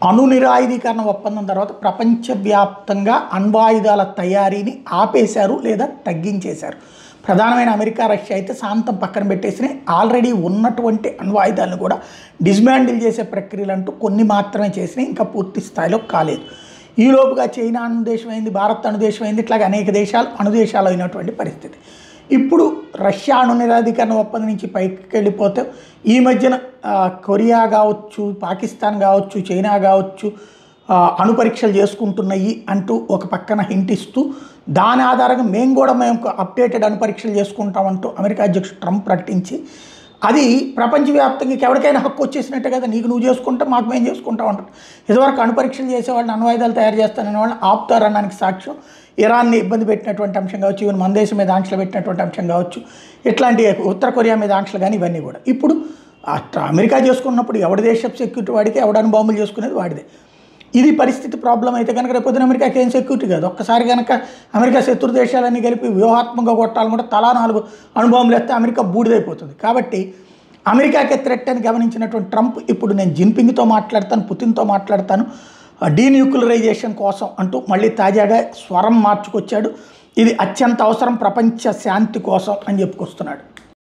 అణు నిరాయుధీకరణ ఒప్పందం తర్వాత ప్రపంచవ్యాప్తంగా అణ్వాయుధాల తయారీని ఆపేశారు లేదా తగ్గించేశారు. ప్రధానమైన అమెరికా, రష్యా అయితే శాంతం పక్కన పెట్టేసి ఆల్రెడీ ఉన్నటువంటి అణ్వాయుధాలను కూడా డిస్మాండిల్ చేసే ప్రక్రియలు అంటూ కొన్ని మాత్రమే చేసినాయి, ఇంకా పూర్తి స్థాయిలో కాలేదు. ఈలోపుగా చైనా అణుదేశం అయింది, భారత్ అణుదేశం అయింది, ఇట్లాగే అనేక దేశాలు అణుదేశాలు అయినటువంటి పరిస్థితి. ఇప్పుడు రష్యా అణు నిరాయుధీకరణ ఒప్పందం నుంచి పైకి వెళ్ళిపోతే ఈ మధ్యన కొరియా కావచ్చు, పాకిస్తాన్ కావచ్చు, చైనా కావచ్చు అణు పరీక్షలు చేసుకుంటున్నాయి అంటూ ఒక పక్కన హింట్ ఇస్తూ దాని ఆధారంగా మేము అప్డేటెడ్ అణు పరీక్షలు చేసుకుంటామంటూ అమెరికా అధ్యక్షుడు ట్రంప్ ప్రకటించి అది ప్రపంచవ్యాప్తంగా ఎవరికైనా హక్కు వచ్చేసినట్టే కదా, నీకు నువ్వు చేసుకుంటా మాకు మేము చేసుకుంటాం అంటారు. ఇదివరకు అణు పరీక్షలు చేసేవాళ్ళని, అణ్వాయుధాలు తయారు చేస్తాననే వాళ్ళని ఆపుతారనడానికి సాక్ష్యం ఇరాన్ని ఇబ్బంది పెట్టినటువంటి అంశం కావచ్చు, ఈవెన్ మన దేశం మీద ఆంక్షలు పెట్టినటువంటి అంశం కావచ్చు, ఇట్లాంటి ఉత్తర కొరియా మీద ఆంక్షలు కానీ ఇవన్నీ కూడా ఇప్పుడు అమెరికా చేసుకున్నప్పుడు ఎవడి దేశపు సెక్యూరిటీ వాడితే, ఎవడని బాంబులు చేసుకునేది వాడిదే. ఇది పరిస్థితి ప్రాబ్లం అయితే కనుక రేపొద్దున అమెరికాకి ఏం సెక్యూరిటీ కాదు. ఒక్కసారి కనుక అమెరికా శత్రు దేశాలన్నీ కలిపి వ్యూహాత్మకంగా కొట్టాలనుకుంటే తలా 4 అణుబాంబులు వేస్తే అమెరికా బూడిదైపోతుంది. కాబట్టి అమెరికాకే థ్రెట్ అని గమనించినటువంటి ట్రంప్ ఇప్పుడు నేను జిన్పింగ్తో మాట్లాడతాను, పుతిన్తో మాట్లాడతాను డీన్యూక్లియరైజేషన్ కోసం అంటూ మళ్ళీ తాజాగా స్వరం మార్చుకొచ్చాడు. ఇది అత్యంత అవసరం ప్రపంచ శాంతి కోసం అని చెప్పుకొస్తున్నాడు.